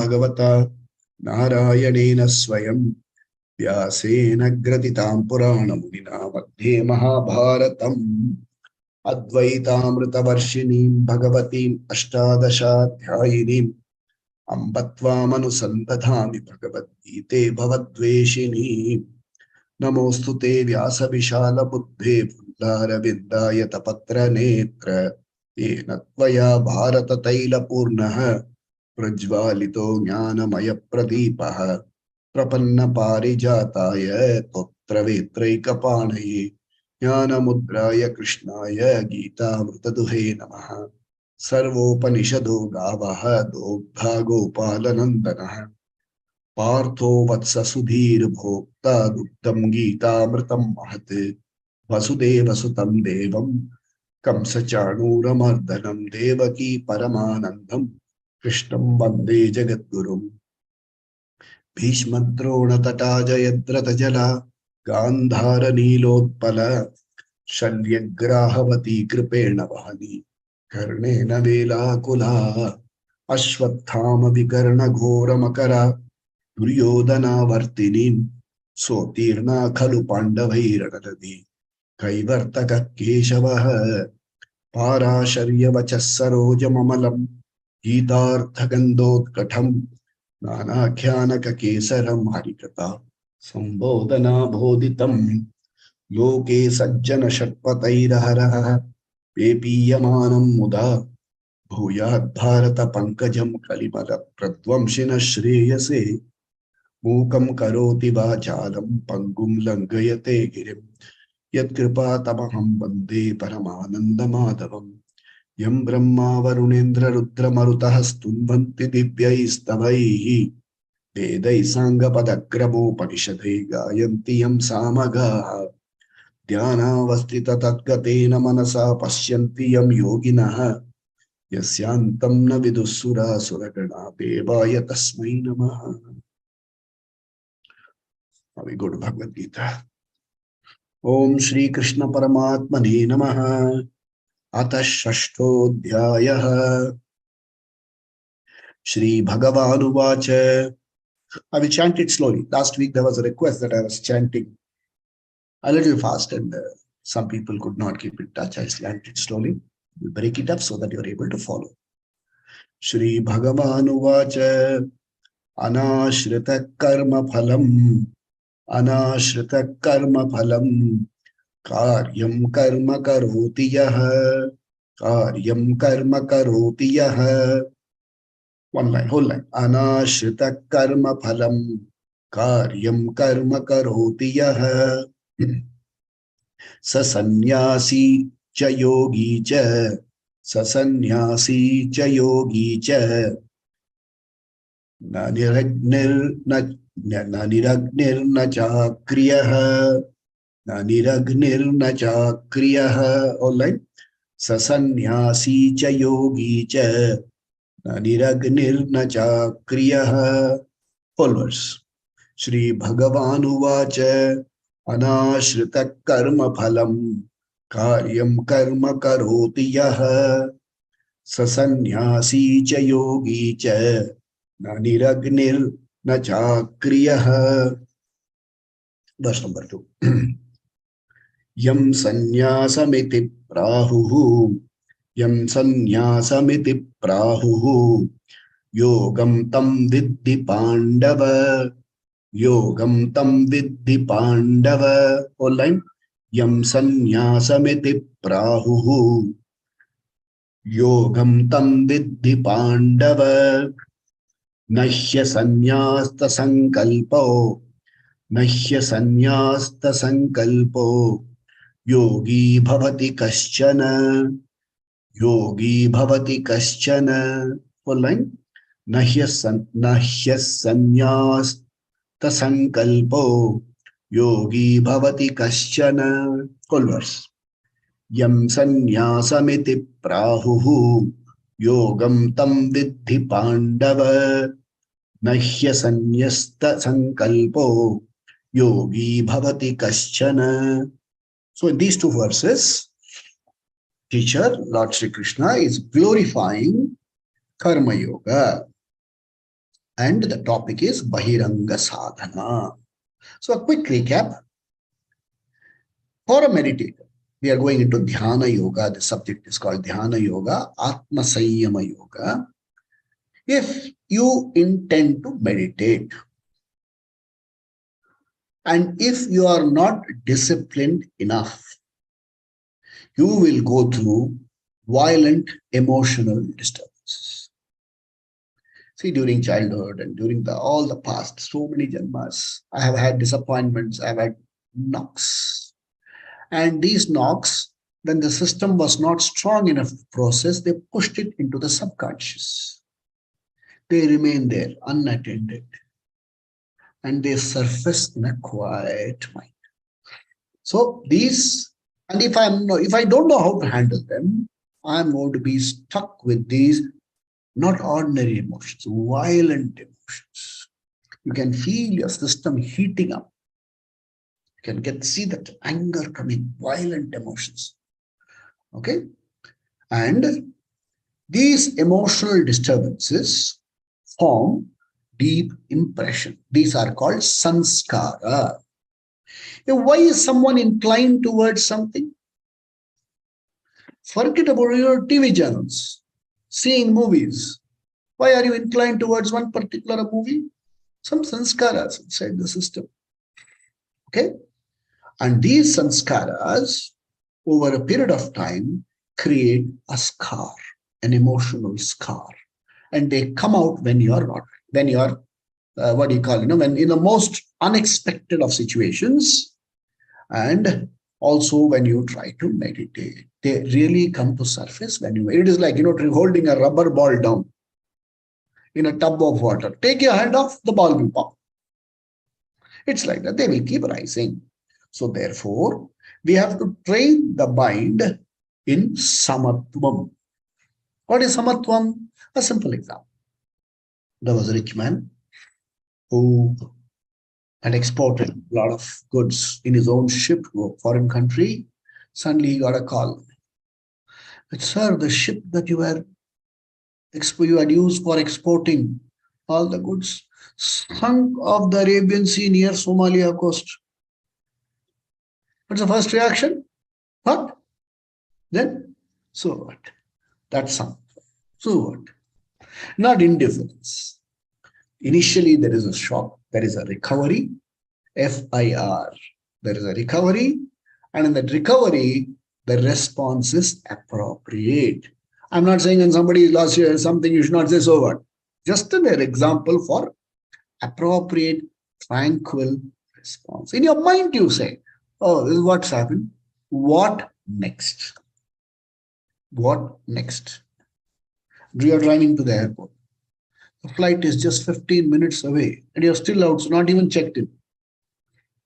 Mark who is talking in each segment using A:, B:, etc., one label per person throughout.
A: भगवता नारायणेन स्वयं व्यासेन ग्रथितां पुराणमुनिना मध्ये महाभारतम् अद्वैतामृतवर्षिणीं भगवतीम् अष्टादशाध्यायिनीम् अम्ब त्वामनुसन्दधामि भगवद्गीते भवद्वेषिणीम् नमोऽस्तु ते व्यासविशालबुद्धे पुल्लारविन्दाय तपत्रनेत्र येन त्वया भारततैलपूर्णः प्रज्वालितो ज्ञानमयप्रदीपः प्रपन्नपारिजाताय तोत्रवेत्रैकपाणये ज्ञानमुद्राय कृष्णाय गीतामृतदुहे नमः। सर्वोपनिषदो गावः दोग्धा गोपालनन्दनः पार्थो वत्स सुधीर्भोक्ता दुग्धं गीतामृतं महत् वसुदेवसुतं देवं कंसचाणूरमर्दनं देवकी परमानन्दं कृष्णं वन्दे जगद्गुरुम्। भीष्मद्रोणतटा जयद्रथजला गान्धारनीलोत्पल शल्यग्राहवती कृपेण वहनी कर्णेन वेलाकुला अश्वत्थामविकर्णघोरमकरा दुर्योधनावर्तिनीं सोत्तीर्णा खलु पाण्डवैरणदधी कैवर्तकः केशवः पाराशर्यवचः सरोजममलं गीतार्थगन्धोत्कटं नानाख्यानककेसरं हरिकथा सम्बोधनाबोधितं लोके सज्जनषट्पथैरहरः पेपीयमानं मुदा भूयाद्भारतपङ्कजं कलिमलप्रध्वंसिनः श्रेयसे मूकं करोति वाचालं पङ्गुं लङ्घयते गिरिं यत्कृपातमहं वन्दे परमानन्दमाधवम्। यं ब्रह्मा वरुणेन्द्ररुद्रमरुतः स्तुन्वन्ति दिव्यैस्तवैः वेदैः साङ्गपदक्रमोपनिषदे गायन्ति यं सामगाः ध्यानावस्थिततद्गतेन मनसा पश्यन्ति यं योगिनः यस्यान्तं न विदुःसुरासुरगणा देवाय तस्मै नमः। Now we go to Bhagavad Gita. Om Shri Krishna Paramatmane Namaha. Atah Shashtodhyayah. Shri Bhagavan Uvacha. I will chant it slowly. Last week there was a request that I was chanting a little fast and some people could not keep in touch. I chant it slowly. We'll break it up so that you're able to follow. Shri Bhagavan Uvacha. Anashrita karma phalam. Anashrita karma phalam. Karyam karma karoti yaha. Karyam karma karoti yaha. One line, whole line. Anashrita karma phalam. Karyam karma karoti yaha. Sasanyasi cha yogi cha. Sasanyasi cha yogi cha. Naniragnir na chakriyah. Naniragnir na chakriyah. All line. Sasanyasi cha yogi cha. Naniragnir na chakriyah. All verse. Shri Bhagavan Uvacha. Anashrita karma phalam. Karyam karma karoti yaha. Sasanyasi cha yogi cha. Naniragnir na chakriyah. Verse number 2. Yam sanyasamiti prahuhu. Yam sanyasamiti prahuhu. Yogam tam vidhi pandava. Yogam tam vidhi pandava. All line. Yam sanyasamiti prahuhu. Yogam tam vidhi pandava. Nahya sanyasta sankalpo. Nahya sanyasta sankalpo. Yogi bhavati kaschana. Yogi bhavati kaschana. All line. Nahya sanyasta sankalpo. Yogi bhavati kaschana. All verse. Yam sanyasamiti prahuhu. Yogam tam vidhi pandava. Nahya sanyasta sankalpo. Yogi bhavati kaschana. So in these two verses, teacher, Lord Shri Krishna is glorifying Karma Yoga. And the topic is Bahiranga Sadhana. So a quick recap. For a meditator, we are going into Dhyana Yoga. The subject is called Dhyana Yoga, Atma Sanyama Yoga. If you intend to meditate, and if you are not disciplined enough, you will go through violent emotional disturbances. See, during childhood and during all the past, so many janmas, I have had disappointments, I have had knocks. And these knocks, when the system was not strong enough to process, they pushed it into the subconscious. They remain there unattended. And they surface in a quiet mind. So these, and if I don't know how to handle them, I'm going to be stuck with these not ordinary emotions, violent emotions. You can feel your system heating up. You can see that anger coming, violent emotions. Okay? And these emotional disturbances form deep impression. These are called sanskara. Why is someone inclined towards something? Forget about your TV channels, seeing movies. Why are you inclined towards one particular movie? Some sanskaras inside the system. Okay? And these sanskaras, over a period of time, create a scar, an emotional scar. And they come out when you are not, when you are, what do you call, when in the most unexpected of situations, and also when you try to meditate. They really come to surface when you, it is like, holding a rubber ball down in a tub of water. Take your hand off, the ball will pop. It's like that. They will keep rising. So therefore, we have to train the mind in samatvam. What is samatvam? A simple example. There was a rich man who had exported a lot of goods in his own ship to a foreign country. Suddenly he got a call. Sir, the ship that you had used for exporting all the goods sunk off the Arabian Sea near Somalia coast. What's the first reaction? What? Then, so what? That's something. So what? Not indifference. Initially, there is a shock, there is a recovery, FIR. There is a recovery, and in that recovery, the response is appropriate. I'm not saying when somebody lost something, you should not say so what. Just an example for appropriate, tranquil response. In your mind, you say, oh, this is what's happened. What next? What next? You are driving to the airport. The flight is just 15 minutes away, and you're still out, so not even checked in.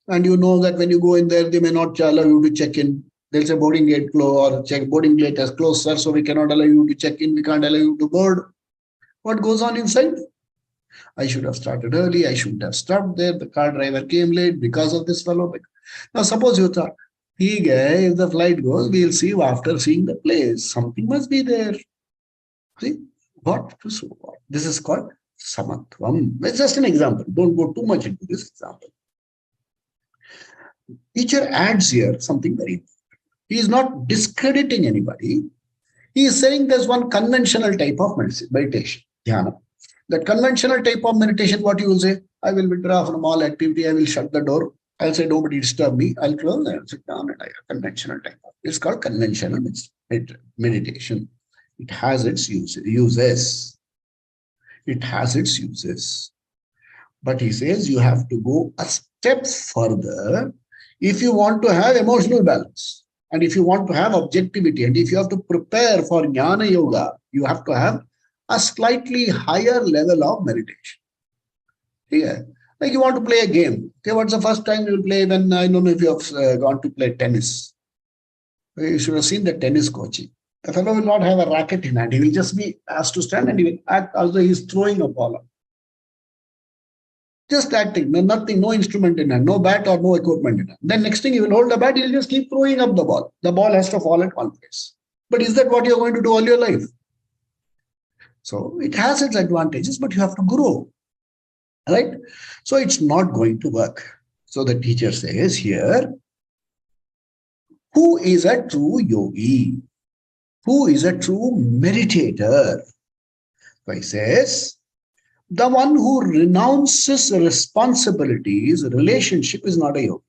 A: And you know that when you go in there, they may not allow you to check in. They'll say boarding gate closed or boarding gate has closed, sir, so we cannot allow you to check in. We can't allow you to board. What goes on inside? I should have started early. I shouldn't have stopped there. The car driver came late because of this fellow. Now, suppose you thought, if the flight goes, we'll see after seeing the place. Something must be there. See, what to so what? This is called samatvam. It's just an example. Don't go too much into this example. Teacher adds here something very important. He is not discrediting anybody. He is saying there's one conventional type of meditation, dhyana. That conventional type of meditation, what you will say, I will withdraw from all activity, I will shut the door, I'll say nobody disturb me, I'll close and sit down and I have conventional type. It's called conventional meditation. It has its uses. It has its uses. But he says you have to go a step further if you want to have emotional balance. And if you want to have objectivity, and if you have to prepare for jnana yoga, you have to have a slightly higher level of meditation. Yeah. Like you want to play a game. Okay, what's the first time you will play? When I don't know if you have gone to play tennis. You should have seen the tennis coaching. The fellow will not have a racket in hand. He will just be asked to stand and he will act as though he is throwing a ball. Just acting, nothing, no instrument in hand, no bat or no equipment in hand. Then next thing he will hold the bat, he will just keep throwing up the ball. The ball has to fall at one place. But is that what you're going to do all your life? So it has its advantages, but you have to grow. Right? So it's not going to work. So the teacher says here, who is a true yogi? Who is a true meditator? So he says, the one who renounces responsibilities, relationship is not a yogi.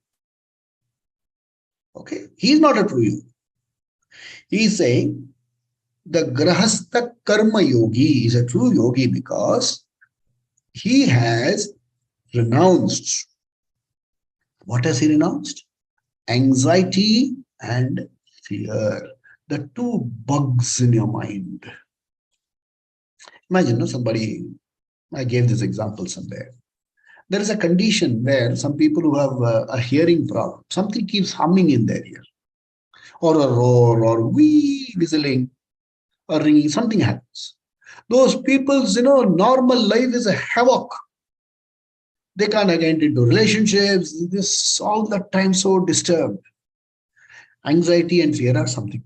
A: Okay? He is not a true yogi. He is saying the grahastha karma yogi is a true yogi because he has renounced. What has he renounced? Anxiety and fear. The two bugs in your mind. Imagine, no, somebody, I gave this example somewhere. There is a condition where some people who have a hearing problem, something keeps humming in their ear, or a roar, or wee whistling, or ringing, something happens. Those people's, normal life is a havoc. They can't get into relationships. This all the time so disturbed. Anxiety and fear are something.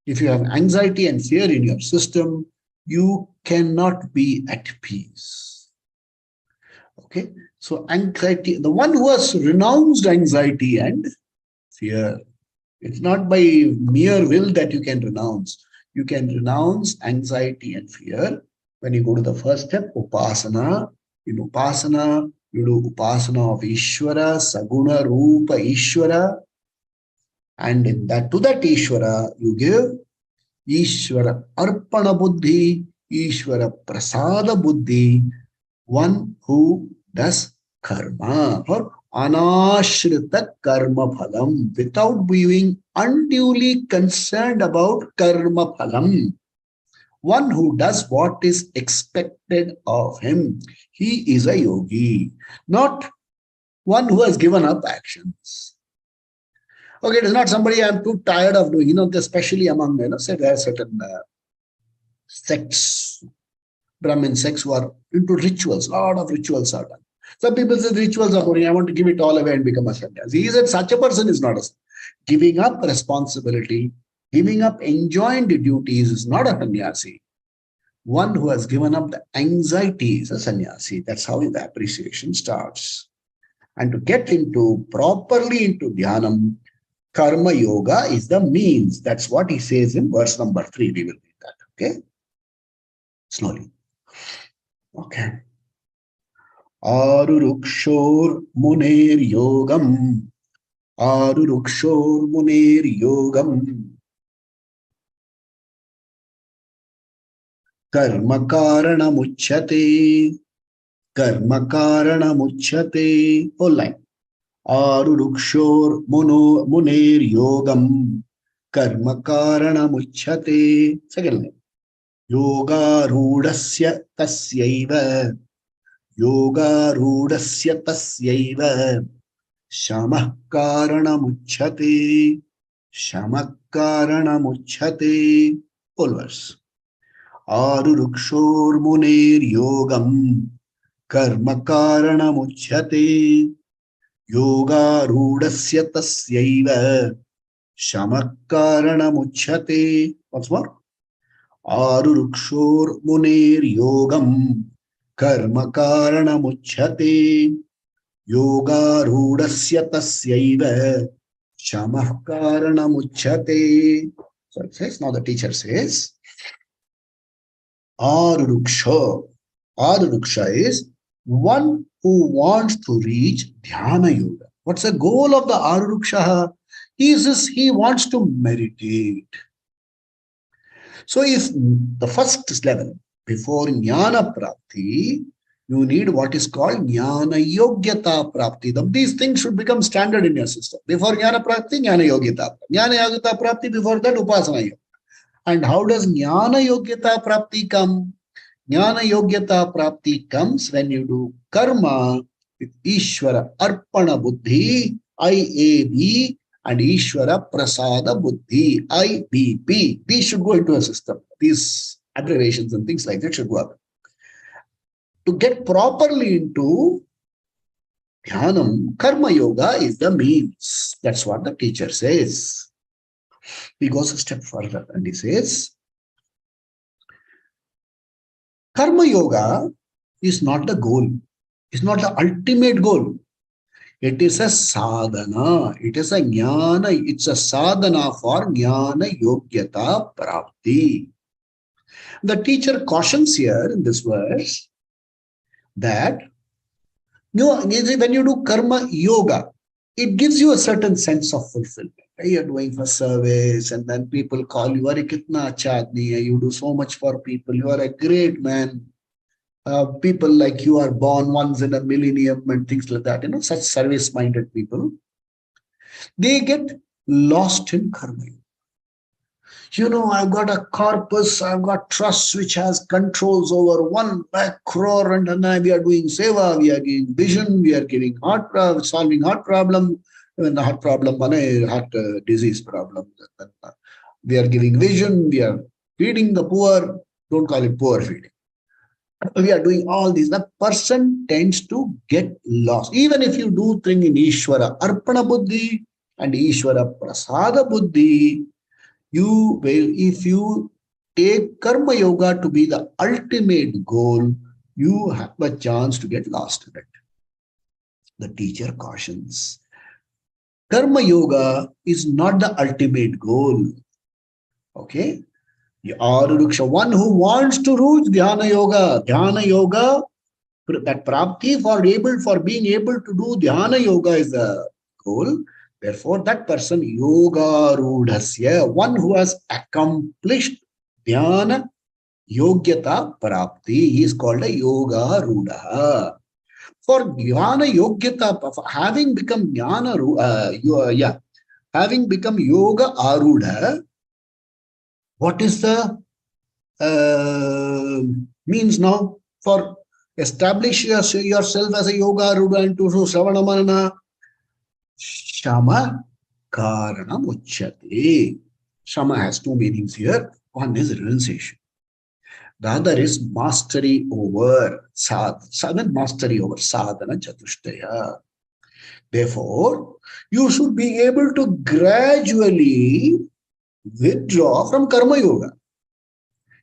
A: If you have anxiety and fear in your system, you cannot be at peace. Okay, so anxiety, the one who has renounced anxiety and fear, it's not by mere will that you can renounce. You can renounce anxiety and fear when you go to the first step, upasana. In upasana, you do upasana of Ishvara, Saguna, Rupa, Ishvara. And in that, to that Ishvara, you give Ishvara Arpana Buddhi, Ishvara Prasada Buddhi, one who does karma or anashrita karma phalam without being unduly concerned about karma phalam. One who does what is expected of him. He is a yogi, not one who has given up actions. Okay, it is not somebody I'm too tired of doing, especially among, say there are certain sects, Brahmin sects who are into rituals, a lot of rituals are done. Some people say rituals are boring, I want to give it all away and become a sannyasi. He said such a person is not a giving up responsibility, giving up enjoined duties is not a sannyasi. One who has given up the anxiety is a sannyasi. That's how the appreciation starts. And to get properly into dhyanam, karma yoga is the means. That's what he says in verse number 3. We will read that. Okay? Slowly. Okay. Arurukshor munir yogam. Arurukshor munir yogam. Karma karana muchyate. Karma karana muchyate. Whole line. Arurukshor munir yogam. Karma karana muchyate. Second line. Yoga rudasya tasyaiva. Yogarudasya tasyaiva shamah karanamuchyate. Shamah karanamuchyate. Full verse. Arurukshor munir yogam karma karanamuchyate. Yogarudasya tasyaiva shamah karanamuchyate. Once more. Arurukshor munir yogam karma karana muchyate yoga rudasya tasyaiva shamah karana muchyate. So it says, now the teacher says, Aruruksha. Aruruksha is one who wants to reach dhyana yoga. What's the goal of the Aruruksha? He wants to meditate. So if the first level, before jnana prapti, you need what is called jnana yogyata prapti. These things should become standard in your system. Before jnana prapti, jnana yogyata. Jnana yogyata prapti, before that, upasana yoga. And how does jnana yogyata prapti come? Jnana yogyata prapti comes when you do karma with Ishvara arpana buddhi, IAB, and Ishvara prasada buddhi, IBP. These should go into a system. These abbreviations and things like that should go up. To get properly into dhyanam, karma yoga is the means. That's what the teacher says. He goes a step further and he says, karma yoga is not the goal. It's not the ultimate goal. It is a sadhana. It is a jnana. It's a sadhana for jnana yogyata prapti. The teacher cautions here in this verse that when you do karma yoga, it gives you a certain sense of fulfillment. You're doing for service, and then people call you, "Arey kitna acha aadmi hai, you do so much for people, you are a great man." People like you are born once in a millennium and things like that. Such service-minded people, they get lost in karma. I've got a corpus, I've got trusts which has controls over 1 lakh crore, and then we are doing seva, we are giving vision, we are giving solving heart problem, even the heart problem, heart disease problem. We are giving vision, we are feeding the poor, don't call it poor feeding. We are doing all these. The person tends to get lost. Even if you do thing in Ishvara Arpana Buddhi and Ishvara Prasada Buddhi, if you take karma yoga to be the ultimate goal, you have a chance to get lost in it. The teacher cautions. Karma yoga is not the ultimate goal. Okay? One who wants to reach dhyana yoga, that prapti for being able to do dhyana yoga is the goal. Therefore, that person, yoga rudhasya, one who has accomplished dhyana yogyata prapti, he is called a yoga rudha. For dhyana yogyata, having become having become yoga arudha, what is the means now for establish yourself as a yoga arudha and to Sravana Manana? Shama Karanam Uchyate. Shama has two meanings here. One is renunciation. The other is mastery over mastery over sadhana chatushtaya. Therefore, you should be able to gradually withdraw from karma yoga.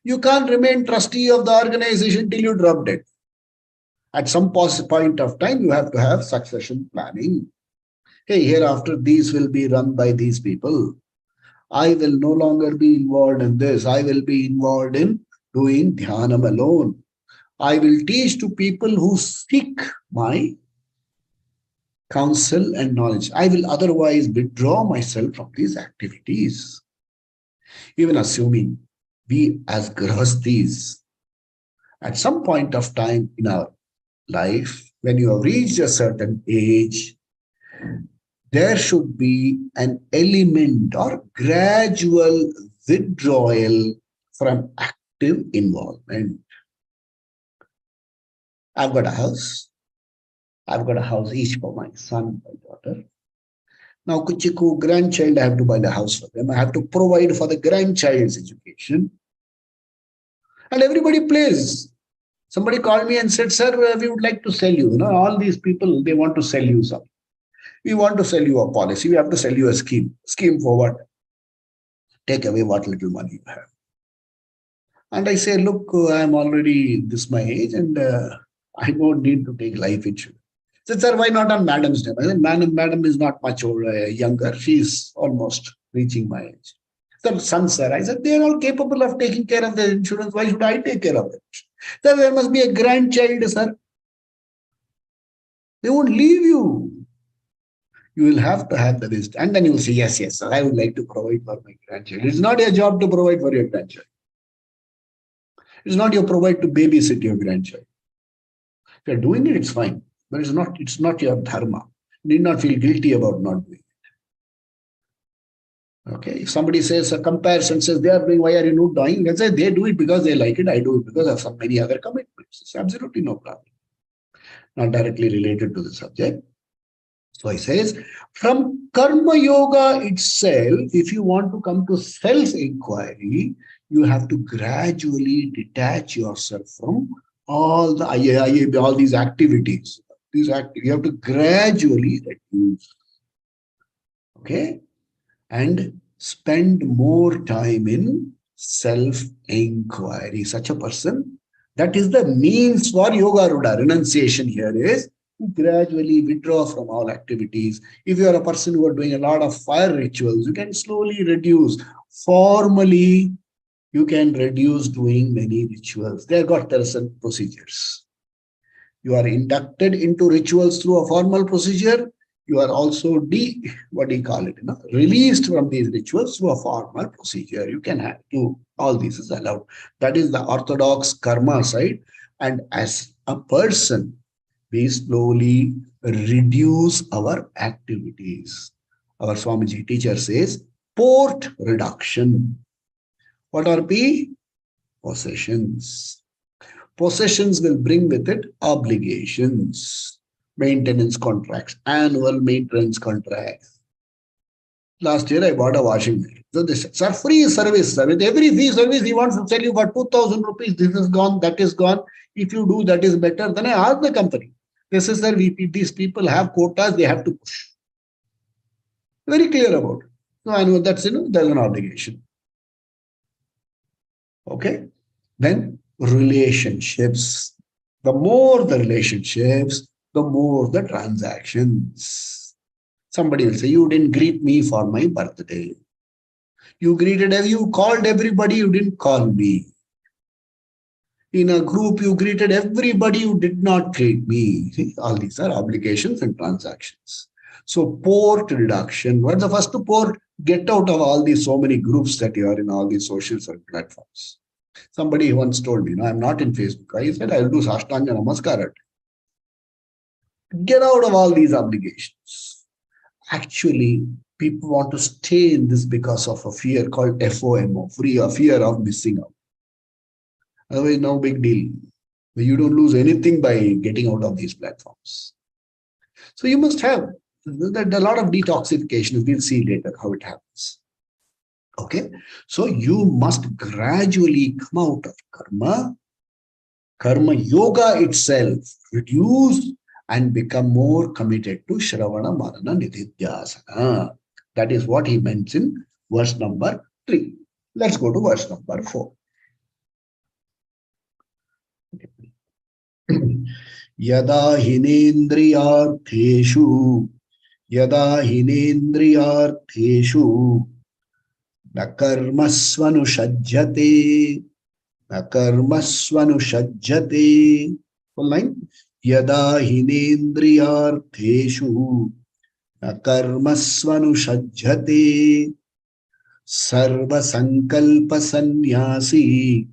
A: You can't remain trustee of the organization till you drop dead. At some point of time, you have to have succession planning. Hey, hereafter, these will be run by these people. I will no longer be involved in this. I will be involved in doing dhyanam alone. I will teach to people who seek my counsel and knowledge. I will otherwise withdraw myself from these activities. Even assuming we as grahasthis, at some point of time in our life, when you have reached a certain age, there should be an element or gradual withdrawal from active involvement. I've got a house. I've got a house each for my son, my daughter. Now, Kuchiku grandchild, I have to buy the house for them. I have to provide for the grandchild's education. And everybody plays. Somebody called me and said, "Sir, we would like to sell you. All these people, they want to sell you something. We want to sell you a policy. We have to sell you a scheme. Scheme for what? Take away what little money you have." And I say, "Look, I'm already this my age and I don't need to take life insurance." I said, "Sir, why not on madam's name?" I said, Madam is not much older, younger. She's almost reaching my age. The son, sir, I said, "They are all capable of taking care of their insurance. Why should I take care of it?" Sir, there must be a grandchild, sir. They won't leave you. You will have to have the wisdom. And then you will say, "Yes, sir, I would like to provide for my grandchild." It's not your job to provide for your grandchild. It's not your provide to babysit your grandchild. If you're doing it, it's fine. But it's not your dharma. You need not feel guilty about not doing it. Okay. If somebody says a comparison says they are doing, why are you not doing? Let's say they do it because they like it. I do it because of some many other commitments. It's absolutely no problem. Not directly related to the subject. So he says, from karma yoga itself, if you want to come to self-inquiry, you have to gradually detach yourself from all these activities. You have to gradually reduce. Okay? And spend more time in self-inquiry. Such a person That is the means for yoga ruda. Renunciation here is gradually withdraw from all activities. If you are a person who are doing a lot of fire rituals, you can slowly reduce. Formally, you can reduce doing many rituals. They have got certain procedures. You are inducted into rituals through a formal procedure. You are also released from these rituals through a formal procedure. You can do all this is allowed. That is the orthodox karma side. And as a person, we slowly reduce our activities. Our Swamiji teacher says, port reduction. What are P? Possessions. Possessions will bring with it obligations, maintenance contracts, annual maintenance contracts. Last year, I bought a washing machine. So this is a free service. With every free service, he wants to tell you for 2,000 rupees, this is gone, that is gone. If you do, that is better. Then I ask the company, this is sir, these people have quotas, they have to push. Very clear about it. So I know that's, there's an obligation. Okay. Then relationships. The more the relationships, the more the transactions. Somebody will say, you didn't greet me for my birthday. You called everybody, you didn't call me. In a group, you greeted everybody, you did not greet me. See, all these are obligations and transactions. So port reduction. What's the first port? Get out of all these so many groups that you are in, all these social platforms. Somebody once told me, I'm not in Facebook. I said, I'll do Sashtanga Namaskara. Get out of all these obligations. Actually, people want to stay in this because of a fear called FOMO, fear of missing out. Otherwise, no big deal. You don't lose anything by getting out of these platforms. So you must have a lot of detoxification. We'll see later how it happens. Okay, so you must gradually come out of karma yoga itself, reduce and become more committed to Shravana Marana Nididhyasana. That is what he meant in verse number 3. Let's go to verse number 4. Yada hinendriyartheshu na karmasvanusajjate Full line. Yada hinendriyartheshu na karmasvanusajjate sarva sankalpa sannyasi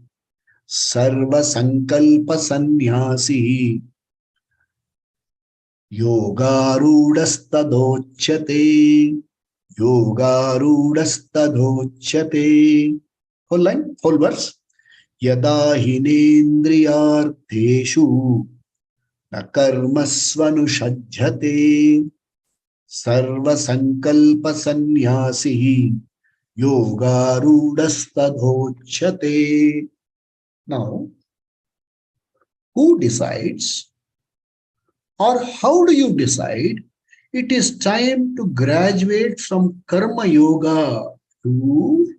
A: yogarudastadochyate Whole line, whole verse. Yada hinendriyartheshu na karmasvanusajjate sarva sankalpa sannyasi yogarudastadochyate. Now, who decides or how do you decide it is time to graduate from karma yoga to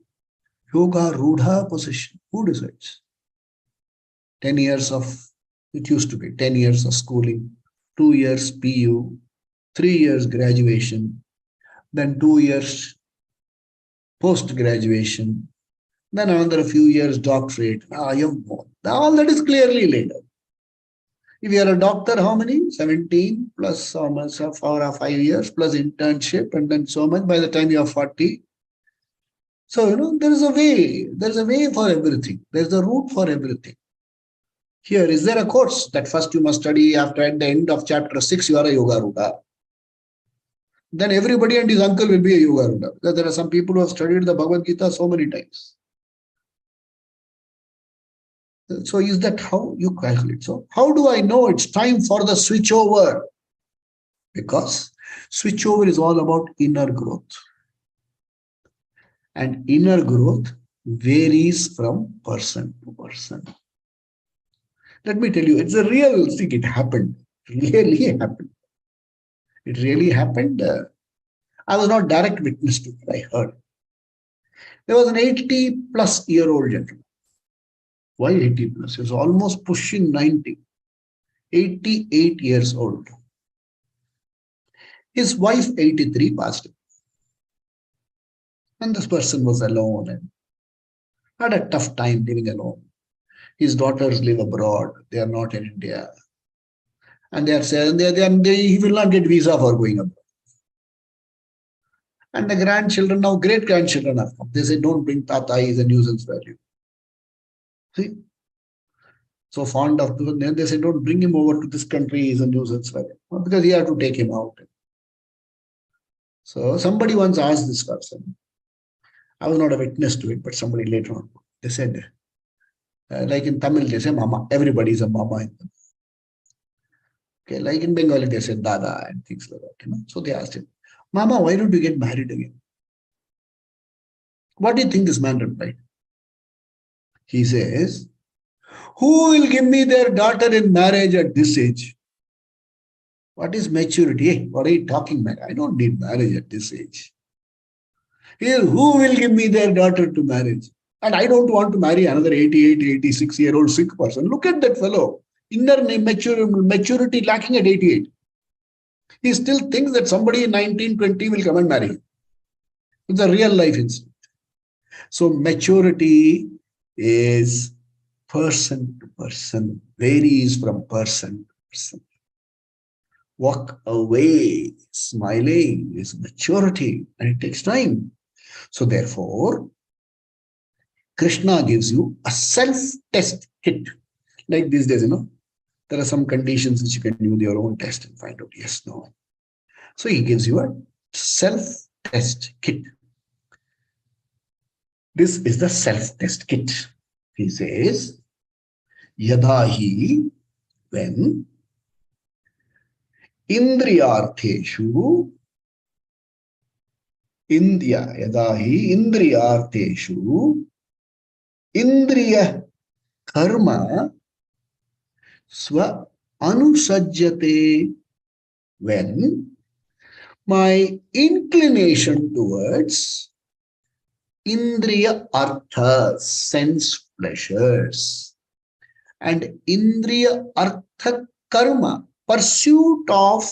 A: yoga rudha position? Who decides? 10 years of, it used to be 10 years of schooling, 2 years PU, 3 years graduation, then 2 years post-graduation, then another few years doctorate. All that is clearly laid out. If you are a doctor, how many? 17 plus so much for 5 years plus internship and then so much by the time you are 40. So, there is a way. There is a way for everything. There is a route for everything. Here, is there a course that first you must study after at the end of chapter 6, you are a yoga ruda. Then everybody and his uncle will be a yoga ruda. Because there are some people who have studied the Bhagavad Gita so many times. So is that how you calculate? So how do I know it's time for the switch over? Because switch over is all about inner growth. And inner growth varies from person to person. Let me tell you, it's a real thing. It happened. Really happened. It really happened. I was not direct witness to it. I heard. There was an 80-plus-year-old gentleman Why 80 plus? He was almost pushing 90, 88 years old. His wife, 83, passed away. And this person was alone and had a tough time living alone. His daughters live abroad. They are not in India. And they are saying he will not get visa for going abroad. And the grandchildren, now great grandchildren have come. They say, don't bring Tata, he is a nuisance value. See? So fond of people. Then they say, don't bring him over to this country, he is a nuisance value. Well, because you have to take him out. So somebody once asked this person. I was not a witness to it, but somebody later on. They said, like in Tamil, they say mama. Everybody is a mama in them. Okay, like in Bengali, they say dada and things like that. So they asked him, Mama, why don't you get married again? What do you think this man replied? He says, who will give me their daughter in marriage at this age? What is maturity? Hey, what are you talking about? I don't need marriage at this age. Who will give me their daughter to marriage? And I don't want to marry another 88, 86-year-old sick person. Look at that fellow. Inner maturity lacking at 88. He still thinks that somebody in 19, 20 will come and marry him. It's a real life instinct. So maturity is person to person, varies from person to person. Walk away, smiling is maturity, and it takes time. So therefore, Krishna gives you a self-test kit. Like these days, there are some conditions which you can do your own test and find out yes, no. So he gives you a self-test kit. This is the self-test kit. He says, Yadahi, when Indriyartheshu, Yadahi Indriyartheshu, Indriya Karma Swa Anusajyate, when my inclination towards Indriya Arthas, sense pleasures, and Indriya Artha Karma, pursuit of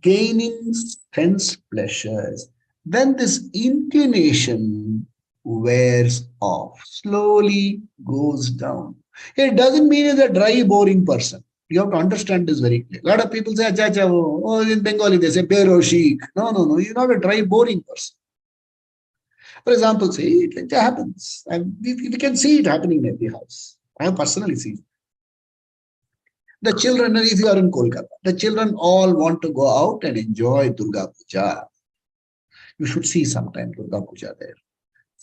A: gaining sense pleasures, then this inclination wears off, slowly goes down. It doesn't mean he's a dry, boring person. You have to understand this very clearly. A lot of people say, in Bengali they say, Pero Sheikh. No, he's not a dry, boring person. For example, say, it happens. And we can see it happening in every house. I have personally seen it. The children, if you are in Kolkata, the children all want to go out and enjoy Durga Puja. You should see sometime Durga Puja there.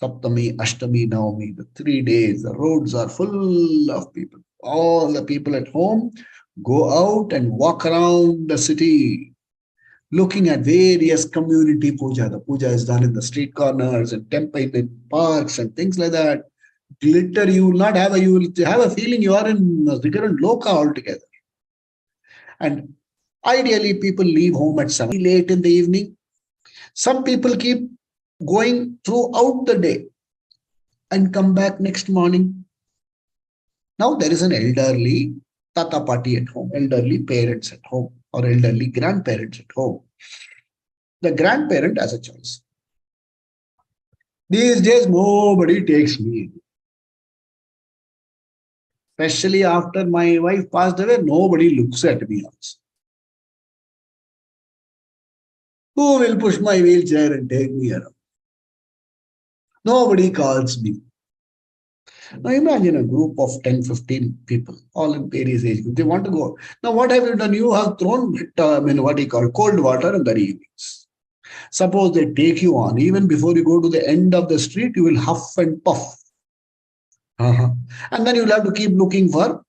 A: Saptami, Ashtami, Navami, the 3 days, the roads are full of people. All the people at home go out and walk around the city, looking at various community puja. The puja is done in the street corners and temple in parks and things like that. Glitter, you will have a feeling you are in a different loka altogether. And ideally, people leave home at 7 late in the evening. Some people keep going throughout the day and come back next morning. Now there is an elderly tata party at home, elderly parents at home, or elderly grandparents at home. The grandparent has a choice. These days, nobody takes me. Especially after my wife passed away, nobody looks at me also. Who will push my wheelchair and take me around? Nobody calls me. Now imagine a group of 10, 15 people, all in various age groups. They want to go. Now what have you done? You have thrown cold water in the evenings. Suppose they take you on, even before you go to the end of the street, you will huff and puff. And then you'll have to keep looking for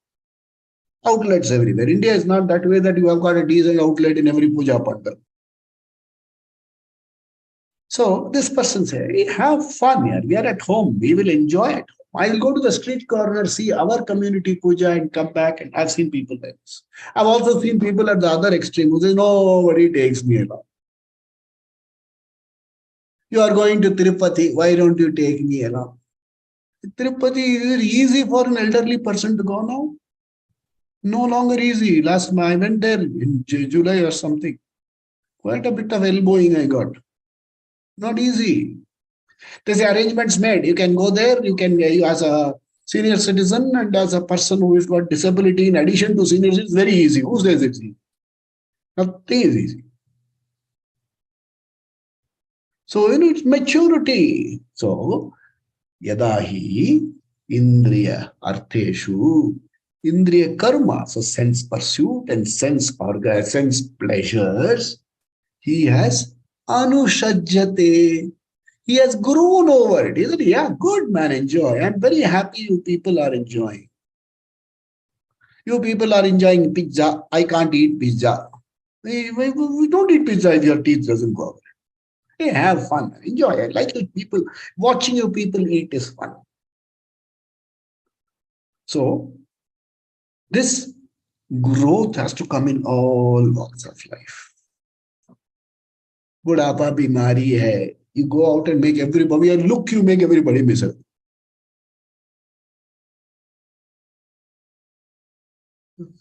A: outlets everywhere. India is not that way that you have got a decent outlet in every puja pandal. So this person said, hey, have fun here. We are at home. We will enjoy it. I will go to the street corner, see our community puja and come back. And I've seen people like this. I've also seen people at the other extreme who say, nobody takes me along. You are going to Tirupati. Why don't you take me along? Tirupati, is it easy for an elderly person to go now? No longer easy. Last I went there in July or something. Quite a bit of elbowing I got. Not easy. There's arrangements made. You can go there. You as a senior citizen and as a person who has got disability in addition to seniors, it's very easy. Who says it's easy? Nothing is easy. So, it's maturity. So, yadahi indriya artheshu indriya karma. So, sense pursuit and sense pleasures. He has anushajyate. He has grown over it. He said, yeah, good man, enjoy. I'm very happy you people are enjoying. You people are enjoying pizza. I can't eat pizza. We don't eat pizza if your teeth doesn't go over. Hey, have fun. Enjoy. I like you people. Watching you people eat is fun. So, this growth has to come in all walks of life. Budapa bimari hai. You go out and make everybody, and look, you make everybody miserable.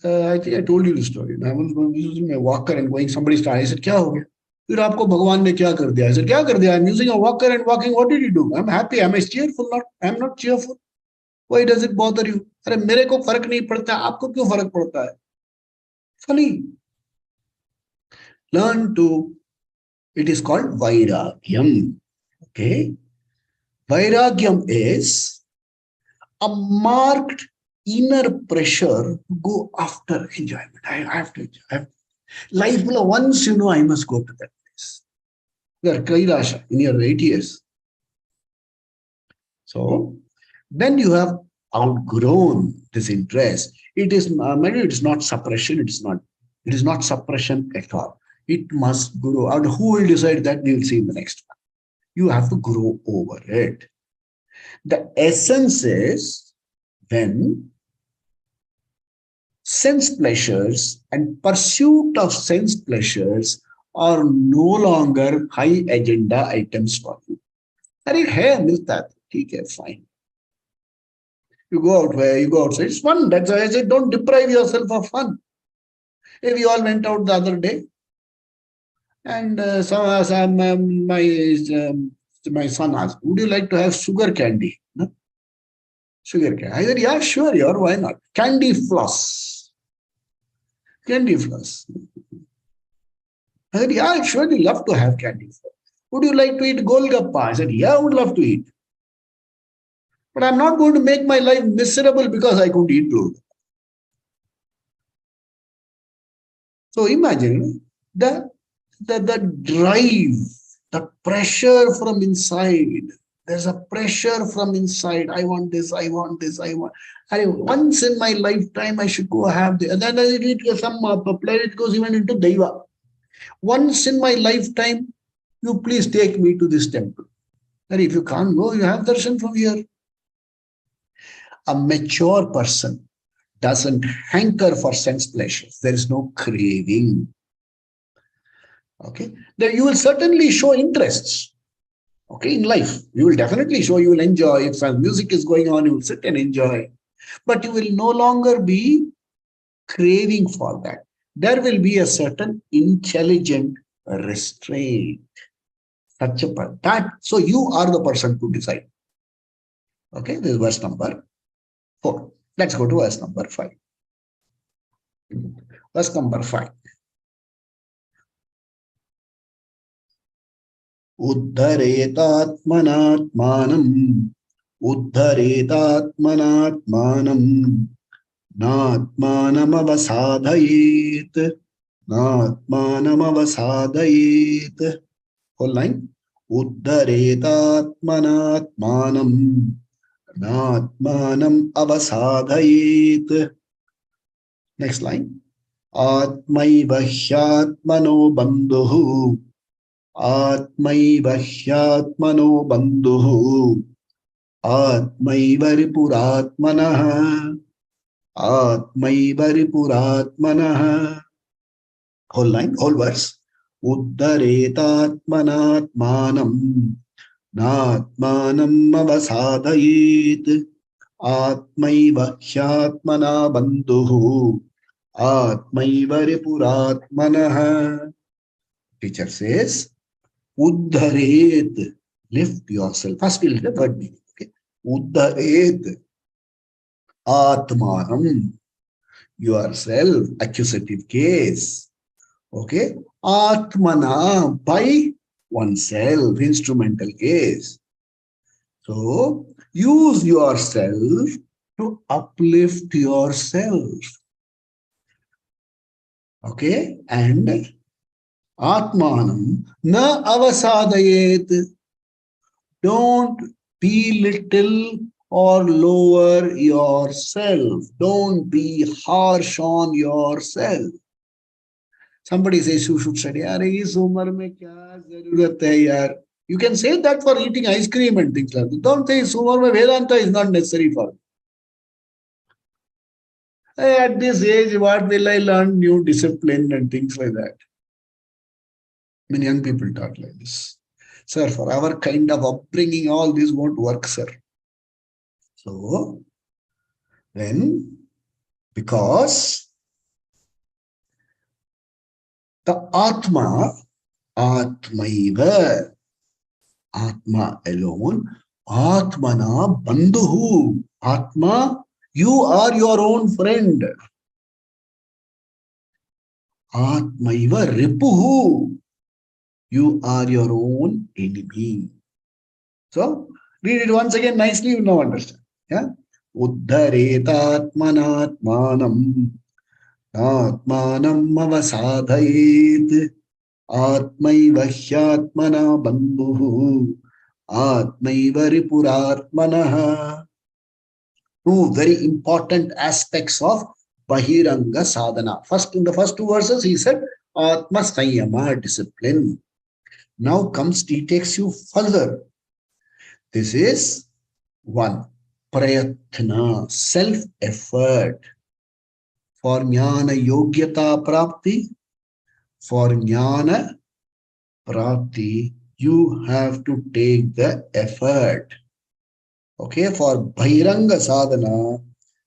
A: I think I told you the story. I was using my walker and going, somebody started. I said, क्या हो गया? फिर आपको भगवान ने क्या कर दिया? I said, क्या कर दिया? I'm using a walker and walking. What did you do? I'm happy. Am I cheerful? Not. I'm not cheerful. Why does it bother you? अरे मेरे को फर्क नहीं पड़ता. आपको क्यों फर्क पड़ता है? Funny. Learn to. It is called vairagyam. Okay. Vairagyam is a marked inner pressure to go after enjoyment. I have to enjoy. Life will once I must go to that place. You are Kailasha in your 8 years. So then you have outgrown this interest. It is maybe it is not suppression. It is not suppression at all. It must grow. And who will decide that? We will see in the next one. You have to grow over it. The essence is when sense pleasures and pursuit of sense pleasures are no longer high agenda items for you. अरे है मिलता है ठीक है fine. You go out where you go outside. It's fun. That's why I said don't deprive yourself of fun. Hey, we all went out the other day, and my son asked, "Would you like to have sugar candy?" No? Sugar candy. I said, "Yeah, sure, why not?" Candy floss. Candy floss. I said, "Yeah, I'd surely love to have candy floss. Would you like to eat golgappa?" I said, "Yeah, I would love to eat. But I'm not going to make my life miserable because I couldn't eat golgappa." So imagine the drive, the pressure from inside. There's a pressure from inside. I want this, I want this, I want. Once in my lifetime, I should go have this. And then it goes even into Deva. Once in my lifetime, you please take me to this temple. And if you can't go, you have darshan from here. A mature person doesn't hanker for sense pleasures. There is no craving. Okay. Then you will certainly show interests. Okay, in life, you will definitely show, you will enjoy. If some music is going on, you will sit and enjoy. But you will no longer be craving for that. There will be a certain intelligent restraint. Such a part. So you are the person to decide. Okay, this is verse number 4. Let's go to verse number 5. Verse number 5. Uddharetatmanatmanam Uddharetatmanatmanam Natmanamavasadhayet Natmanamavasadhayet. Whole line. Uddharetatmanatmanam Natmanam avasadhayet. Next line. Atmaiva hyatmano bandhuhu Atmaiva hyatmano bandhuhu Atmaiva ripuratmanaha Atmaiva ripuratmanaha. Whole line, whole verse. Uddharetatmanatmanam Natmanam avasadayet. Atmaiva hyatmana bandhuhu. Atmaiva ripuratmanaha. Teacher says, Uddharet. Lift yourself. First we'll get the word meaning. Okay. Uddharet. Atmanam. Yourself. Accusative case. Okay. Atmana. By oneself. Instrumental case. So, use yourself to uplift yourself. Okay? And Atmanam na avasadayet. Don't belittle or lower yourself. Don't be harsh on yourself. Somebody says you should study. Are is umar mein kya zarurat hai yaar? You can say that for eating ice cream and things like that. Don't say umar mein Vedanta is not necessary for me. At this age, what will I learn new discipline and things like that? Many young people talk like this. Sir, for our kind of upbringing, all this won't work, sir. So, then, because the Atma, Atmaiva, Atma alone, Atmana Bandhuhu, Atma, you are your own friend. Atmaiva Ripuhu, you are your own enemy. So, read it once again nicely, you now understand. Yeah? Uddharetatmanatmanam atmanam avasadhayet atmaiva hyatmana bandhuhu atmaiva ripuratmanaha. Two very important aspects of Bahiranga sadhana. First, in the first two verses, he said Atma Sanyama, discipline. Now comes, he takes you further. This is one, prayatna, self-effort. For jnana yogyata prapti, for jnana prapti, you have to take the effort. Okay, for Bhairanga sadhana,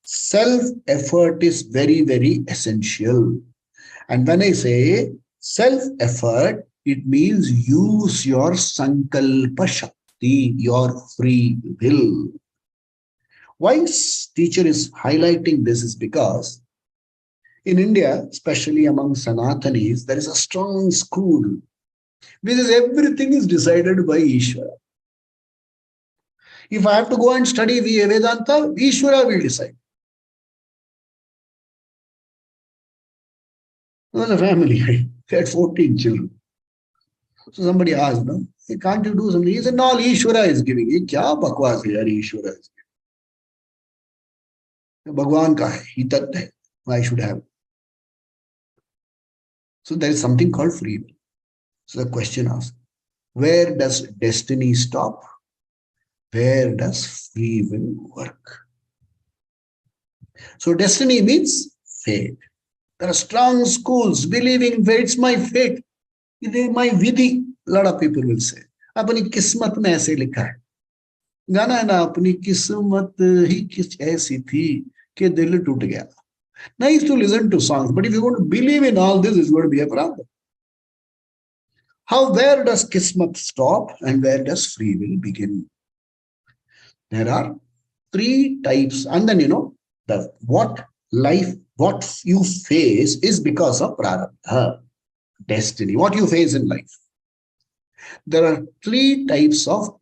A: self-effort is very, very essential. And when I say self-effort, it means use your sankalpa shakti, your free will. Why teacher is highlighting this is because in India, especially among Sanatanis, there is a strong school which is everything is decided by Ishvara. If I have to go and study Vedanta, Ishvara will decide. There was a family, they had 14 children. So somebody asked, no, hey, can't you do something? He said, no, Ishvara is giving. Ye kya bakwas hai, Ishvara is giving. Bhagwan ka hai, he tat hai, I should have. So there is something called free will. So the question asks, where does destiny stop? Where does free will work? So destiny means fate. There are strong schools believing it's my fate. It is my vidhi. A lot of people will say. अपनी किस्मत में ऐसे लिखा है. गाना है ना, अपनी किस्मत ही किस ऐसी थी कि दिल टूट गया. Nice to listen to songs, but if you want to believe in all this, it's going to be a problem. Where does kismat stop and where does free will begin? There are three types, and then what you face is because of prarabdha, destiny, what you face in life. There are three types of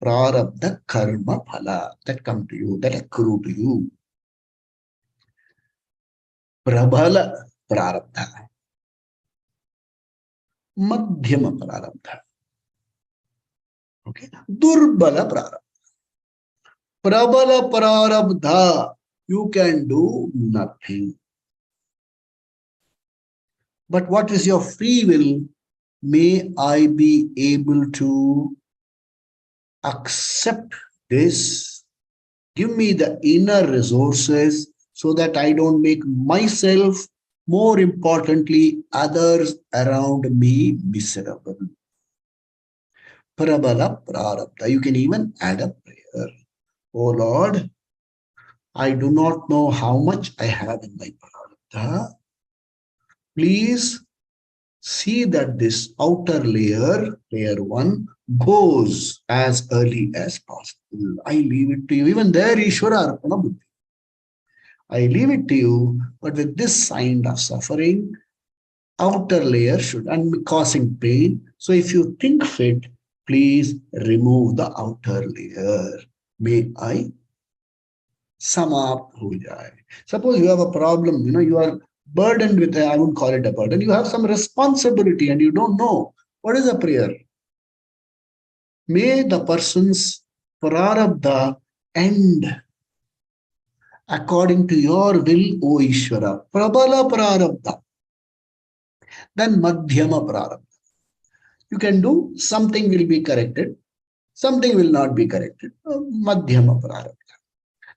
A: prarabdha karma phala that come to you, that accrue to you. Prabhala prarabdha, madhyama prarabdha, okay, durbala prarabdha. Prabala prarabdha, you can do nothing. But what is your free will? May I be able to accept this? Give me the inner resources so that I don't make myself, more importantly, others around me miserable. Prabala prarabdha. You can even add a prayer. Oh Lord, I do not know how much I have in my prarabdha. Please see that this outer layer, layer 1, goes as early as possible. I leave it to you. Even there, Ishvara Arpana Buddhi. I leave it to you, but with this kind of suffering, outer layer should and causing pain. So if you think fit, please remove the outer layer. May I समाप्त हो जाए. Suppose you have a problem, you are burdened with, I wouldn't call it a burden, you have some responsibility and you don't know. What is a prayer? May the person's prarabdha end according to your will, O Ishvara. Prabala prarabdha. Then madhyama prarabdha. You can do, something will be corrected, something will not be corrected. Madhyama prarabdha.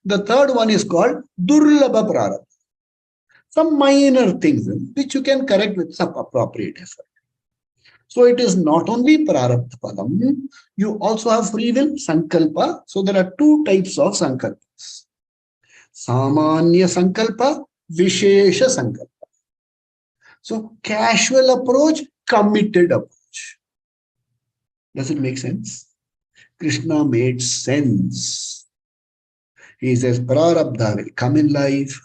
A: The third one is called durlabha prarabdha. Some minor things which you can correct with some appropriate effort. So it is not only prarabdha palam, you also have free will, sankalpa. So there are two types of sankalpas. Samanya sankalpa, vishesha sankalpa. So casual approach, committed approach. Does it make sense? Krishna made sense. He says prarabdha will come in life.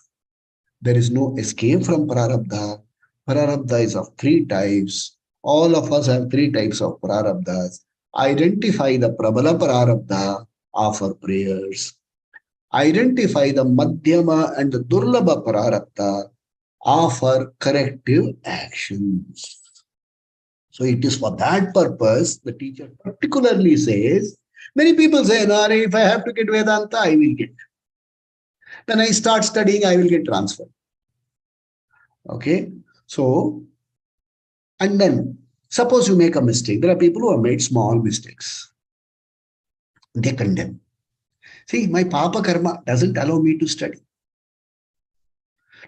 A: There is no escape from prarabdha. Prarabdha is of three types. All of us have three types of prarabdhas. Identify the prabala prarabdha, offer prayers. Identify the madhyama and the durlabha prarabdha, offer corrective actions. So it is for that purpose the teacher particularly says, many people say, Nare, if I have to get Vedanta, I will get. Then I start studying, I will get transferred. Okay, so, and then suppose you make a mistake. There are people who have made small mistakes. They condemn. See, my papa karma doesn't allow me to study.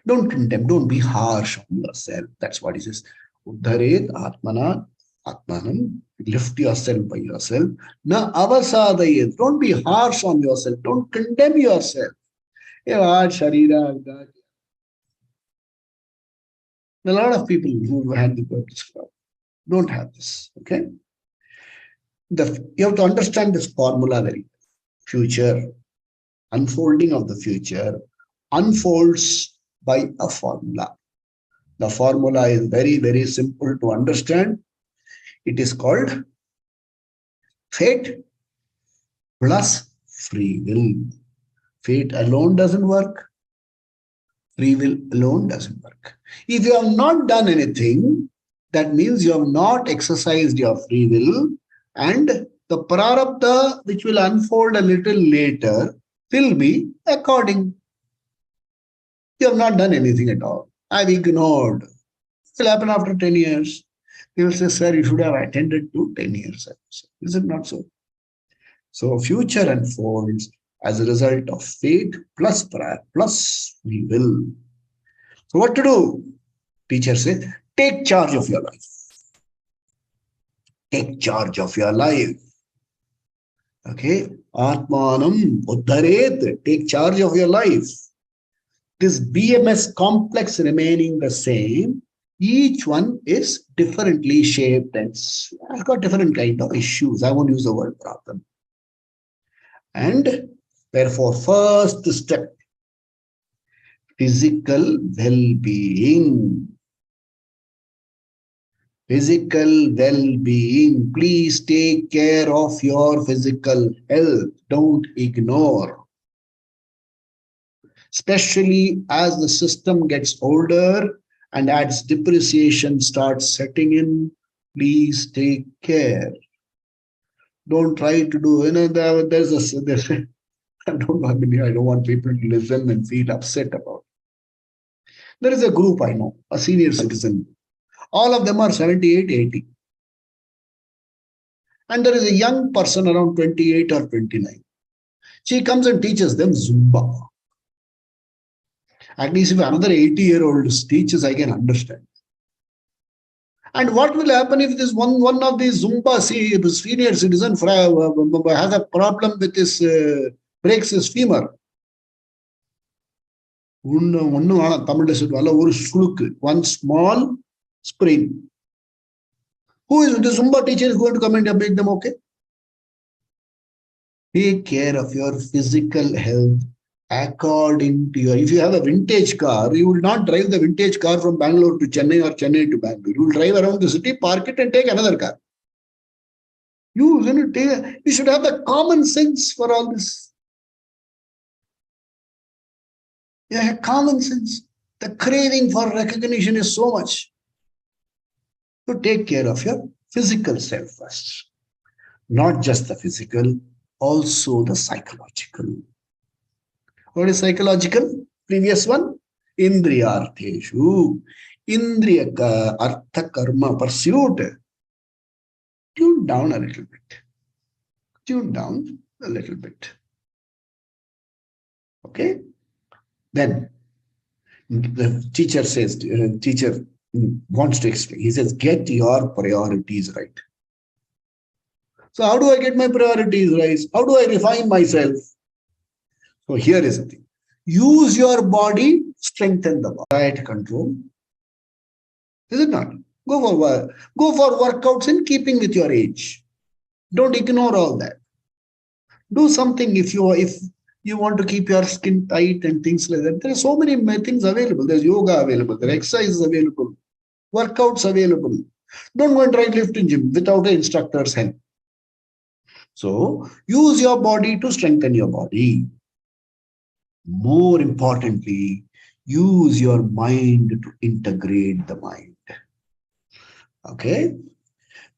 A: Don't condemn, don't be harsh on yourself. That's what he says. Uddharet atmana atmanam. Lift yourself by yourself. Na avasadayet. Don't be harsh on yourself. Don't condemn yourself. A lot of people who had the purpose don't have this. Okay. You have to understand this formula very well. Future, unfolding of the future unfolds by a formula. The formula is very, very simple to understand. It is called fate plus free will. Fate alone doesn't work. Free will alone doesn't work. If you have not done anything, that means you have not exercised your free will, and the prarabdha which will unfold a little later will be according. You have not done anything at all. I've ignored. It will happen after 10 years. They will say, sir, you should have attended to 10 years. Is it not so? So future unfolds as a result of fate plus prayer plus free will. So what to do? Teacher said, take charge of your life. Take charge of your life. Okay? Atmanam uddharet. Take charge of your life. This BMS complex remaining the same, each one is differently shaped and has got different kind of issues. I won't use the word problem. And therefore, first step, physical well-being. Physical well-being. Please take care of your physical health. Don't ignore. Especially as the system gets older and as depreciation starts setting in, please take care. Don't try to do, there's I don't want people to listen and feel upset about it. There is a group I know, a senior citizen. All of them are 78, 80. And there is a young person around 28 or 29. She comes and teaches them Zumba. At least if another 80-year-old teaches, I can understand. And what will happen if this one of these Zumba senior citizen has a problem with his breaks his femur? One small sprain. Who is the Zumba teacher is going to come and make them okay? Take care of your physical health according to your. If you have a vintage car, you will not drive the vintage car from Bangalore to Chennai or Chennai to Bangalore. You will drive around the city, park it, and take another car. You should have the common sense for all this. Yeah, common sense. The craving for recognition is so much. To take care of your physical self first. Not just the physical, also the psychological. What is psychological? Previous one, Indriyartheshu. Indriya artha karma pursuit. Tune down a little bit. Tune down a little bit. Okay? Then the teacher says, teacher wants to explain. He says, get your priorities right. So how do I get my priorities right? How do I refine myself? So here is the thing. Use your body, strengthen the body. Diet control. Is it not? Go for workouts in keeping with your age. Don't ignore all that. Do something if you want to keep your skin tight and things like that. There are so many things available. There's yoga available. There are exercises available. Workouts available. Don't go and try lift in gym without an instructor's help. So use your body to strengthen your body. More importantly, use your mind to integrate the mind. Okay?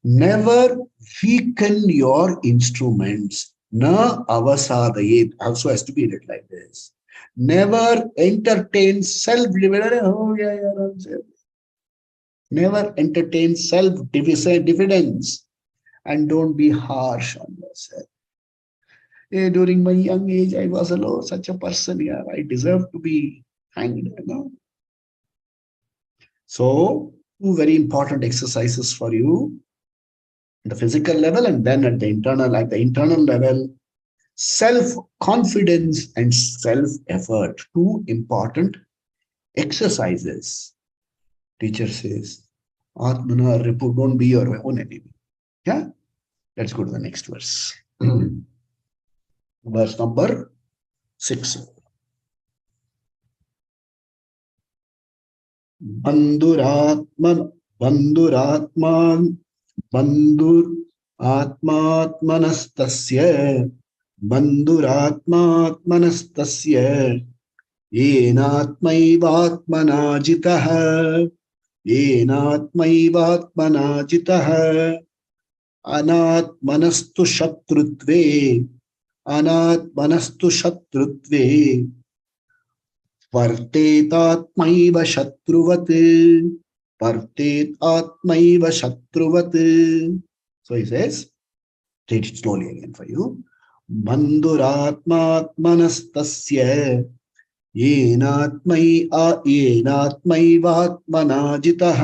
A: Never weaken your instruments. Na avasadayet. Also has to be read like this. Never entertain self-dividends. Never entertain self-diffidence. And don't be harsh on yourself. During my young age, I was such a person here. I deserve to be hanged. So, two very important exercises for you. The physical level and then at the internal level, self-confidence and self-effort. Two important exercises. Teacher says, Atmana Ripu, don't be your own enemy. Yeah? Let's go to the next verse. Verse number 6. Bandur atmatmanastasya yenatmaivatmana jitah anatmanastu shatrutve Vartetatmaiva shatruvat. So he says, read it slowly again for you. Banduratmatmanastasya yenatmaivatmana jitah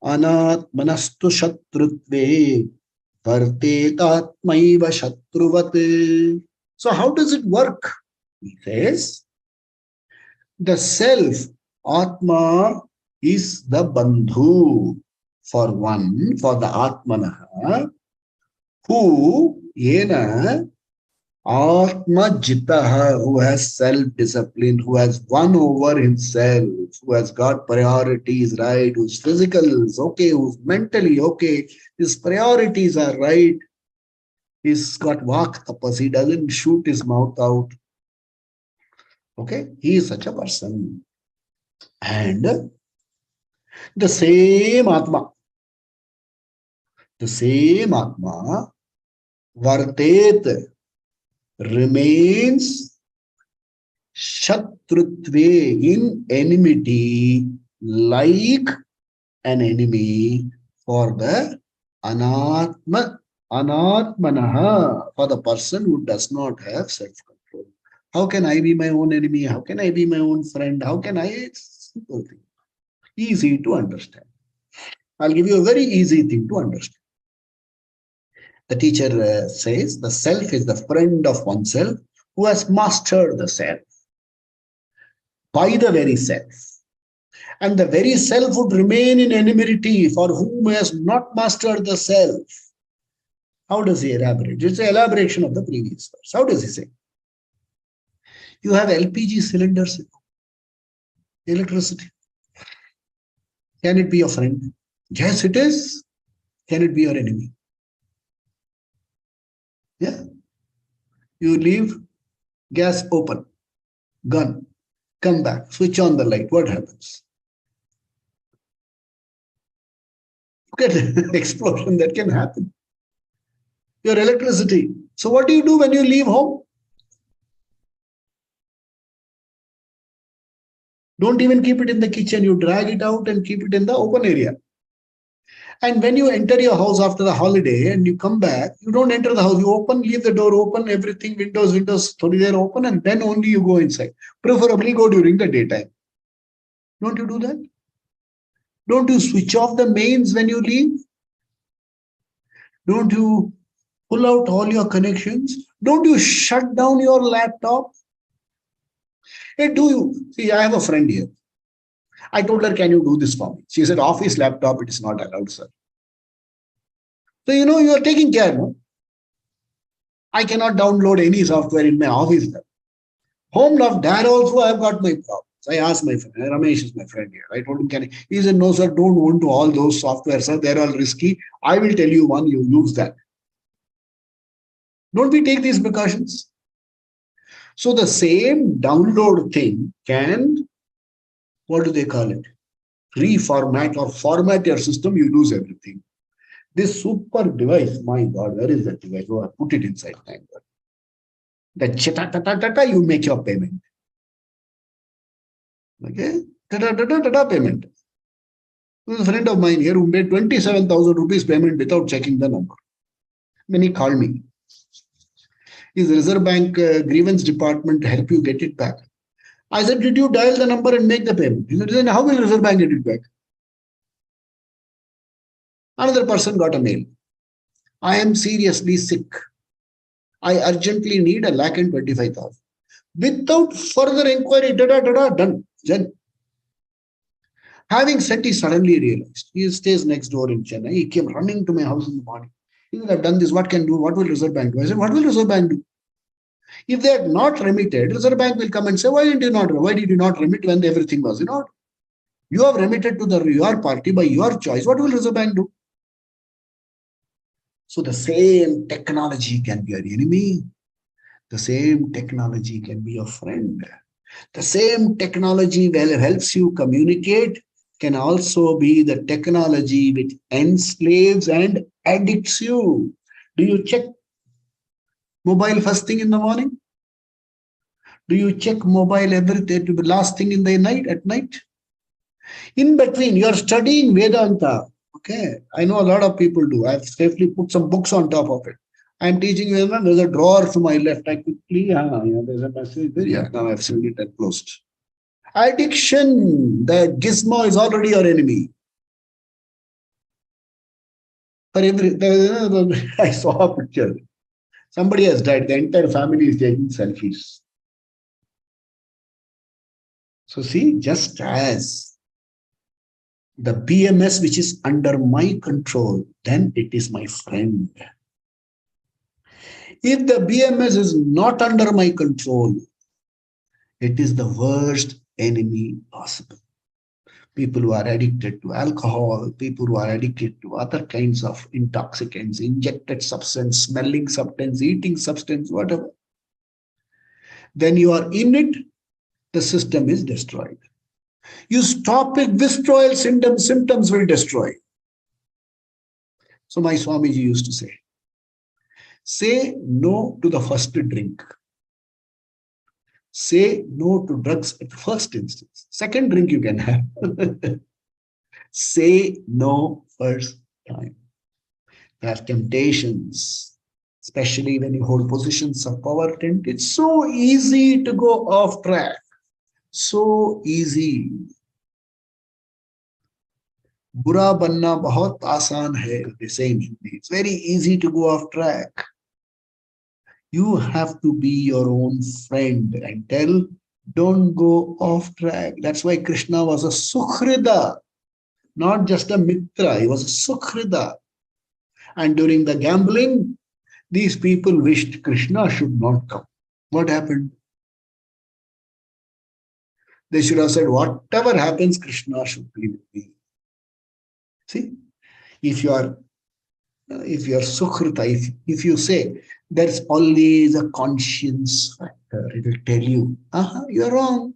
A: anatmanastu shatrutve vartetatmaiva shatruvat. So how does it work? He says, the self, Atma, is the Bandhu for one, for the Atmanaha, who, Yena, Atma Jitaha, who has self-discipline, who has won over himself, who has got priorities right, whose physical is okay, who's mentally okay, his priorities are right, he's got vak tapas, he doesn't shoot his mouth out. Okay, he is such a person. And the same Atma, Vartet, remains Shatrutve, in enmity, like an enemy for the Anatmanaha, for the person who does not have self-control. How can I be my own enemy? How can I be my own friend? How can I? It's a simple thing. Easy to understand. I'll give you a very easy thing to understand. The teacher says the self is the friend of oneself who has mastered the self by the very self. And the very self would remain in enmity for whom has not mastered the self. How does he elaborate? It's an elaboration of the previous verse. How does he say? You have LPG cylinders, electricity. Can it be your friend? Yes, it is. Can it be your enemy? Yeah. You leave gas open, gun, come back, switch on the light. What happens? Look at the explosion that can happen. Your electricity. So what do you do when you leave home? Don't even keep it in the kitchen. You drag it out and keep it in the open area. And when you enter your house after the holiday and you come back, you don't enter the house. You open, leave the door open, everything, windows, they're open, and then only you go inside. Preferably go during the daytime. Don't you do that? Don't you switch off the mains when you leave? Don't you pull out all your connections? Don't you shut down your laptop? Hey, do you? See, I have a friend here. I told her, can you do this for me? She said, office laptop, it is not allowed, sir. So, you are taking care, no? I cannot download any software in my office. Home love, there also I have got my problems. I asked my friend, Ramesh is my friend here. I told him, can he? He said, no, sir, don't want to all those software, sir. They're all risky. I will tell you one, you use that. Don't we take these precautions? So the same download thing can, what do they call it? Reformat or format your system, you lose everything. This super device, my God, where is that device? Oh, I put it inside. Thank God. That chata, you make your payment. Okay? Payment. There's a friend of mine here who made 27,000 rupees payment without checking the number. Then he called me. Is Reserve Bank grievance department to help you get it back? I said, did you dial the number and make the payment? He said, how will Reserve Bank get it back? Another person got a mail. I am seriously sick. I urgently need 1,25,000. Without further inquiry, done. Then, having sent, he suddenly realized. He stays next door in Chennai. He came running to my house in the morning. He said, I've done this. What can do? What will Reserve Bank do? I said, what will Reserve Bank do? If they had not remitted, Reserve Bank will come and say, why did you not remit when everything was in order? You have remitted to your party by your choice. What will Reserve Bank do? So the same technology can be your enemy. The same technology can be your friend. The same technology that helps you communicate can also be the technology which enslaves and addicts you. Do you check mobile first thing in the morning? Do you check mobile every last thing in the night at night? In between, you are studying Vedanta. Okay, I know a lot of people do. I've safely put some books on top of it. I'm teaching Vedanta. There's a drawer to my left. I quickly, there's a message there. Yeah, now I've seen it and closed. Addiction. The gizmo is already your enemy. For I saw a picture. Somebody has died. The entire family is taking selfies. So see, just as the BMS which is under my control, then it is my friend. If the BMS is not under my control, it is the worst enemy possible. People who are addicted to alcohol, people who are addicted to other kinds of intoxicants, injected substance, smelling substance, eating substance, whatever. Then you are in it, the system is destroyed. You stop it, withdrawal symptoms will destroy. So my Swamiji used to say no to the first drink. Say no to drugs at first instance. Second drink you can have. Say no first time. There are temptations, especially when you hold positions of power. It's so easy to go off track. So easy. बुरा बनना बहुत आसान है. They say in Hindi. It's very easy to go off track. You have to be your own friend and tell, don't go off track. That's why Krishna was a Sukhrida, not just a Mitra. He was a Sukhrida. And during the gambling, these people wished Krishna should not come. What happened? They should have said, whatever happens, Krishna should be with me. See, if you are Sukhrita, if you say there's always a conscience factor, it will tell you, you're wrong.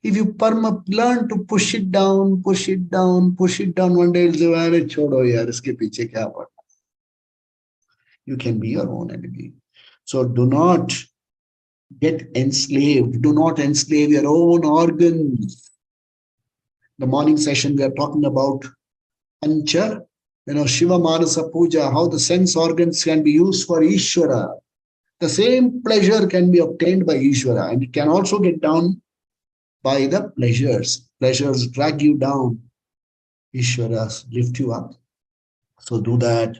A: If you learn to push it down, push it down, push it down, one day it'll say, "Arey, chodo yaar, iske piche kya padna?" You can be your own enemy. So do not get enslaved. Do not enslave your own organs. The morning session we are talking about Pancha, Shiva Manasa Puja, how the sense organs can be used for Ishvara. The same pleasure can be obtained by Ishvara, and it can also get down by the pleasures. Pleasures drag you down. Ishvaras lift you up. So do that.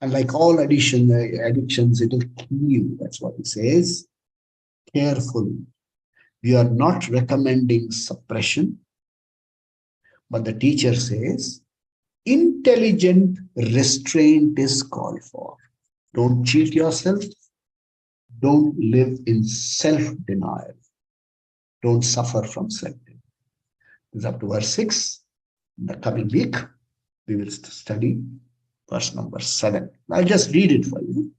A: And like all addictions, it will kill you. That's what he says. Careful. We are not recommending suppression, but the teacher says intelligent restraint is called for. Don't cheat yourself. Don't live in self-denial. Don't suffer from self-denial. This is up to verse 6. In the coming week, we will study verse number 7. I'll just read it for you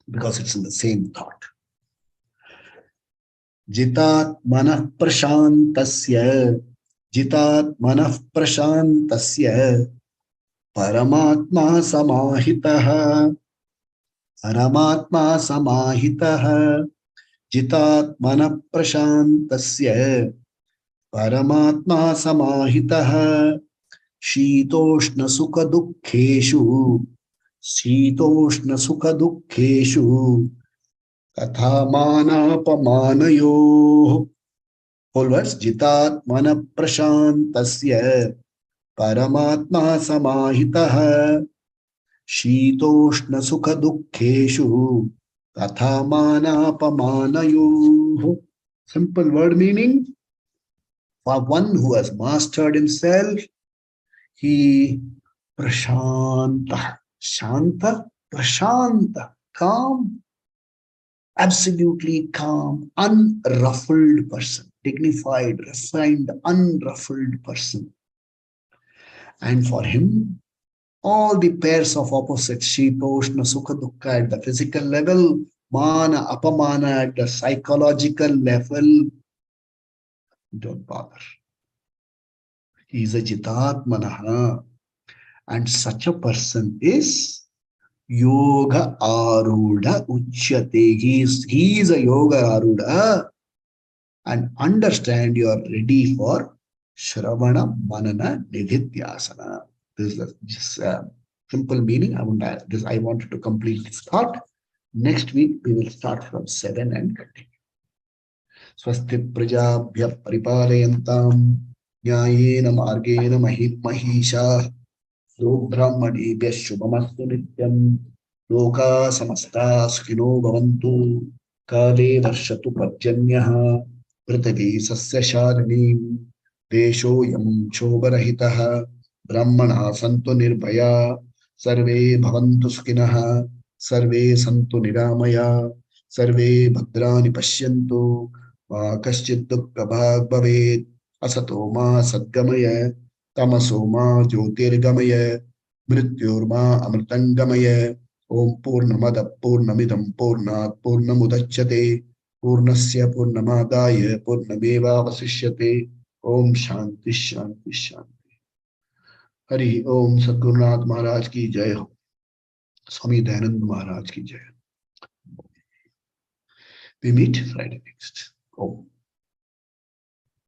A: because it's in the same thought. Jitat manah prashantasya, jitat manah prashantasya, paramatma samahitaha, paramatma samahitaha, jitat manah prashantasya, paramatma samahitaha, शीतोष्ण सुख दुखेषु शीतोष्ण सुख दुखेषु तथा मानापमानयोः. Whole verse. जितात्मन प्रशान्तस्य परमात्मा समाहितः शीतोष्ण सुख दुखेषु तथा मानापमानयोः. Simple word meaning. For one who has mastered himself, he prashanta, shanta, prashanta, calm, absolutely calm, unruffled person, dignified, refined, unruffled person. And for him, all the pairs of opposites, shitoshna, sukha, dukkha at the physical level, mana, apamana at the psychological level, don't bother. He is a jitatmanaha. And such a person is yoga aruda uchyate. He is a yoga aruda. And understand you are ready for shravana manana nidhityasana. This is just a simple meaning. I wanted to complete this thought. Next week we will start from 7 and continue. Swasti prajabhya paripalayantam न्यायेन मार्गेण महिषा ब्राह्मणेभ्यः शुभमस्तु नित्यं लोकाः समस्ताः सुखिनो भवन्तु काले वर्षतु पर्जन्यः पृथिवी सस्यशालिनी देशोऽयं क्षोभरहितः ब्राह्मणाः सन्तु निर्भयाः सर्वे भवन्तु सुखिनः सर्वे सन्तु निरामयाः सर्वे भद्राणि पश्यन्तु मा कश्चित् दुःखभाग् भवेत् असतो मा सद्गमय तमसो मा ज्योतिर्गमय मृत्योर्मा अमृतंगमय. ओम पूर्णमद पूर्णमिदं पूर्णात् पूर्णमुदच्यते पूर्णस्य पूर्णमादाय पूर्णमेवावशिष्यते. ओम शांति शांति शांति. हरि ओम. सद्गुरुनाथ महाराज की जय हो. स्वामी दयानंद महाराज की जय. We meet Friday next. Om.